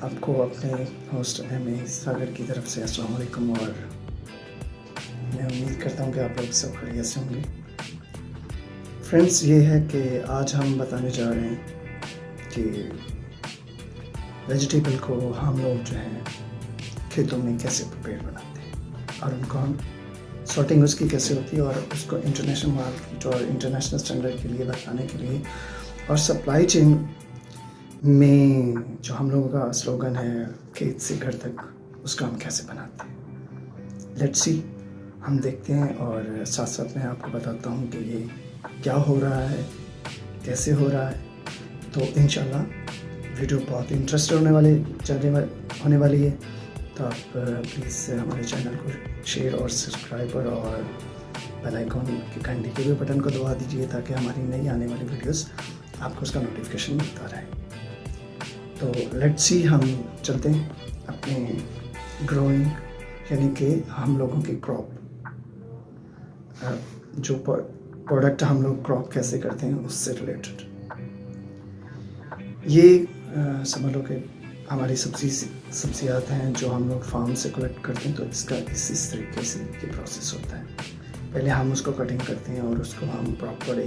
آپ کو اپنے ہوسٹ ایم ساگر کی طرف سے السلام علیکم، اور میں امید کرتا ہوں کہ آپ لوگ سب خیریت سے ہوں گے۔ فرینڈس، یہ ہے کہ آج ہم بتانے جا رہے ہیں کہ ویجیٹیبل کو ہم لوگ جو ہے کھیتوں میں کیسے پریپیئر بناتے ہیں، اور ان کو ہم سارٹنگ اس کی کیسے ہوتی ہے، اور اس کو انٹرنیشنل مارکیٹ اور انٹرنیشنل اسٹینڈرڈ کے لیے بتانے کے لیے، اور سپلائی چین میں جو ہم لوگوں کا سلوگن ہے کھیت سے گھر تک، اس کا ہم کیسے بناتے ہیں۔ لیٹس سی، ہم دیکھتے ہیں، اور ساتھ ساتھ میں آپ کو بتاتا ہوں کہ یہ کیا ہو رہا ہے، کیسے ہو رہا ہے۔ تو انشاءاللہ ویڈیو بہت انٹرسٹ ہونے والی ہے، تو آپ پلیز ہمارے چینل کو شیئر اور سبسکرائبر اور بیل آئیکن کی گھنٹی کے بھی بٹن کو دبا دیجیے، تاکہ ہماری نئی آنے والی ویڈیوز آپ کو اس کا نوٹیفیکیشن ملتا رہے۔ تو لیٹس سی، ہم چلتے ہیں اپنے گروئنگ، یعنی کہ ہم لوگوں کی کراپ، جو پروڈکٹ ہم لوگ کراپ کیسے کرتے ہیں اس سے ریلیٹڈ۔ یہ سمجھ لو کہ ہماری سبزیات ہیں جو ہم لوگ فارم سے کلیکٹ کرتے ہیں، تو اس کا اس طریقے سے یہ پروسیس ہوتا ہے۔ پہلے ہم اس کو کٹنگ کرتے ہیں، اور اس کو ہم پراپر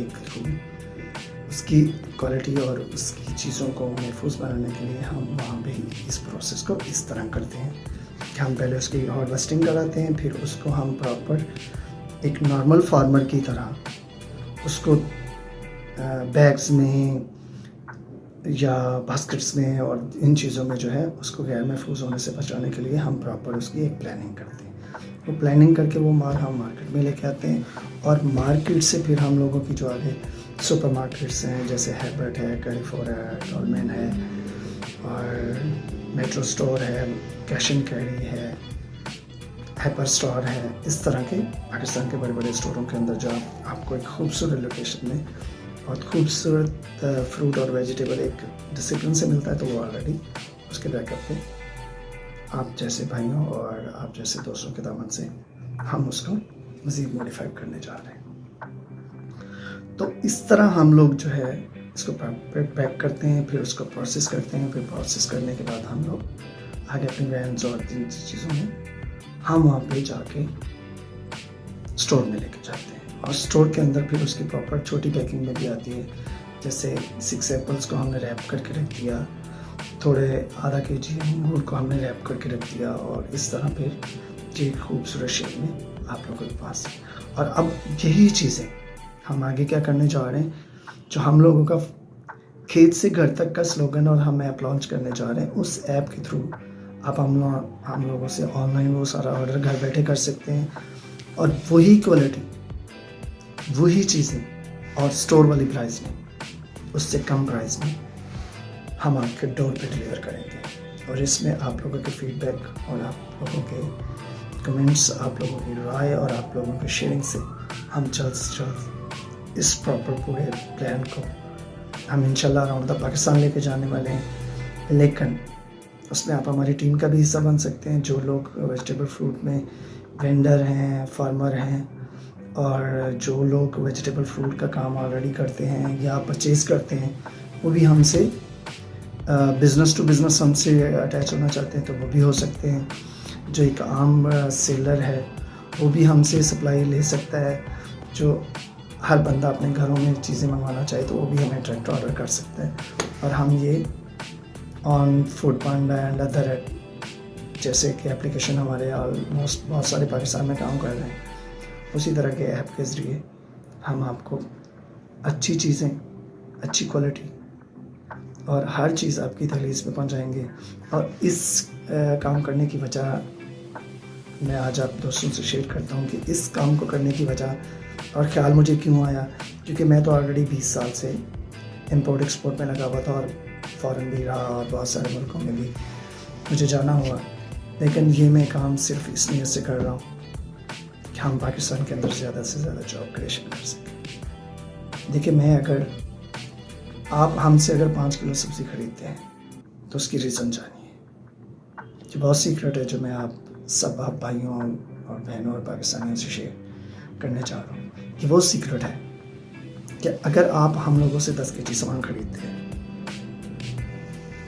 اس کی کوالٹی اور اس کی چیزوں کو محفوظ بنانے کے لیے ہم وہاں پہ اس پروسیس کو اس طرح کرتے ہیں کہ ہم پہلے اس کی ہارویسٹنگ کراتے ہیں، پھر اس کو ہم پراپر ایک نارمل فارمر کی طرح اس کو بیگز میں یا باسکٹس میں اور ان چیزوں میں جو ہے اس کو غیر محفوظ ہونے سے بچانے کے لیے ہم پراپر اس کی ایک پلاننگ کرتے ہیں۔ وہ پلاننگ کر کے وہ مال ہم مارکیٹ میں لے کے آتے ہیں، اور مارکیٹ سے پھر ہم لوگوں کی جو آگے سپر مارکیٹس ہیں، جیسے ہیبرٹ ہے، کیریفور ہے، ڈولمین ہے، اور میٹرو اسٹور ہے، کیش اینڈ کیری ہے، ہیپر اسٹور ہے، اس طرح کے پاکستان کے بڑے بڑے اسٹوروں کے اندر جو آپ کو ایک خوبصورت لوکیشن میں بہت خوبصورت فروٹ اور ویجیٹیبل ایک ڈسپلن سے ملتا ہے، تو وہ آلریڈی اس کے بیک اپ پہ آپ جیسے بھائیوں اور آپ جیسے دوستوں کے دامن سے ہم اس کو مزید موڈیفائی کرنے جا رہے ہیں۔ تو اس طرح ہم لوگ جو ہے اس کو پیک کرتے ہیں، پھر اس کو پروسیس کرتے ہیں، پھر پروسیس کرنے کے بعد ہم لوگ آگے اپنی وینز اور ان چیزوں میں ہم وہاں پہ جا کے اسٹور میں لے کے جاتے ہیں، اور اسٹور کے اندر پھر اس کی پراپر چھوٹی پیکنگ میں بھی آتی ہے، جیسے 6 ایپلس کو ہم نے ریپ کر کے رکھ دیا، تھوڑے آدھا kg انگور کو ہم نے ریپ کر کے رکھ دیا، اور اس طرح پھر ایک خوبصورت شیپ میں آپ لوگوں کے پاس۔ اور اب یہی چیزیں ہم آگے کیا کرنے جا رہے ہیں، جو ہم لوگوں کا کھیت سے گھر تک کا سلوگن اور ہم ایپ لانچ کرنے جا رہے ہیں، اس ایپ کے تھرو آپ ہم لوگوں سے آن لائن وہ سارا آرڈر گھر بیٹھے کر سکتے ہیں، اور وہی کوالٹی، وہی چیزیں، اور اسٹور والی پرائز میں، اس سے کم پرائز میں ہم آپ کے ڈور پہ ڈلیور کریں گے۔ اور اس میں آپ لوگوں کے فیڈ بیک اور آپ لوگوں کے کمنٹس، آپ لوگوں کی رائے اور آپ لوگوں کے شیئرنگ سے ہم جلد سے جلد اس پراپر پورے پلان کو ہم انشاءاللہ اراؤنڈ دا پاکستان لے کے جانے والے ہیں۔ لیکن اس میں آپ ہماری ٹیم کا بھی حصہ بن سکتے ہیں، جو لوگ ویجیٹیبل فروٹ میں وینڈر ہیں، فارمر ہیں، اور جو لوگ ویجیٹیبل فروٹ کا کام آلریڈی کرتے ہیں یا پرچیز کرتے ہیں، وہ بھی ہم سے بزنس ٹو بزنس ہم سے اٹیچ ہونا چاہتے ہیں، تو وہ بھی ہو سکتے ہیں۔ جو ایک عام سیلر ہے وہ بھی ہم سے سپلائی لے سکتا ہے، جو ہر بندہ اپنے گھروں میں چیزیں منگوانا چاہے تو وہ بھی ہمیں ڈائریکٹ آرڈر کر سکتا ہے۔ اور ہم یہ آن فوڈ پانڈا اینڈ ادر جیسے کہ اپلیکیشن ہمارے آلموسٹ بہت سارے پاکستان میں کام کر رہے ہیں، اسی طرح کے ایپ کے ذریعے ہم آپ کو اچھی چیزیں، اچھی کوالٹی اور ہر چیز آپ کی دہلیز پہ پہنچائیں گے۔ اور اس کام کرنے کی وجہ میں آج آپ دوستوں سے شیئر کرتا ہوں کہ اس کام کو کرنے کی وجہ اور خیال مجھے کیوں آیا، کیونکہ میں تو آلریڈی 20 سال سے امپورٹ ایکسپورٹ میں لگا ہوا تھا، اور فارن بھی رہا، اور بہت سارے ملکوں میں بھی مجھے جانا ہوا، لیکن یہ میں کام صرف اس نیت سے کر رہا ہوں کہ ہم پاکستان کے اندر زیادہ سے زیادہ جاب کریشن کر سکیں۔ دیکھیں، آپ ہم سے اگر 5 کلو سبزی خریدتے ہیں تو اس کی ریزن جانیے، کہ بہت سیکرٹ ہے جو میں آپ بھائیوں اور بہنوں اور پاکستانیوں سے شیئر کرنے چاہ رہا ہوں، کہ وہ سیکرٹ ہے کہ اگر آپ ہم لوگوں سے 10 kg سامان خریدتے ہیں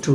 2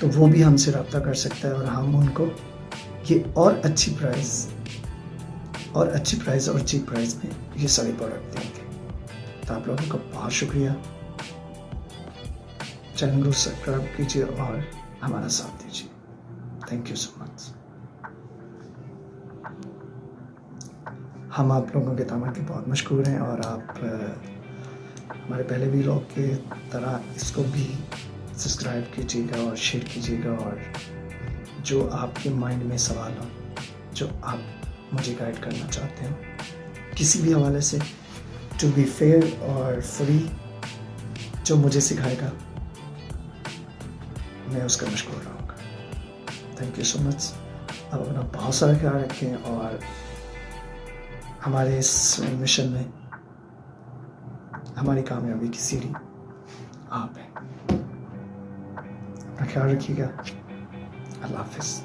تو وہ بھی ہم سے رابطہ کر سکتا ہے اور ہم ان کو یہ اور اچھی پرائز اور چیپ پرائز میں یہ سارے پروڈکٹ دیں گے. تو آپ لوگوں کا بہت شکریہ. چینل کو سبسکرائب کیجیے اور ہمارا ساتھ دیجیے. تھینک یو سو مچ. ہم آپ لوگوں کے تعاون کے بہت مشکور ہیں اور آپ ہمارے پہلے ویلاگ کی طرح اس کو بھی سبسکرائب کیجیے گا اور شیئر کیجیے گا. اور جو آپ کے مائنڈ میں سوال ہو, جو آپ مجھے گائیڈ کرنا چاہتے ہو کسی بھی حوالے سے, ٹو بی فیئر اور فری, جو مجھے سکھائے گا میں اس کا مشکور رہوں گا. تھینک یو سو مچ. اب اپنا بہت سارا خیال رکھیں اور ہمارے اس مشن میں ہماری کامیابی کی سیڑھی آپ ہیں. اپنا خیال رکھیے گا. اللہ حافظ.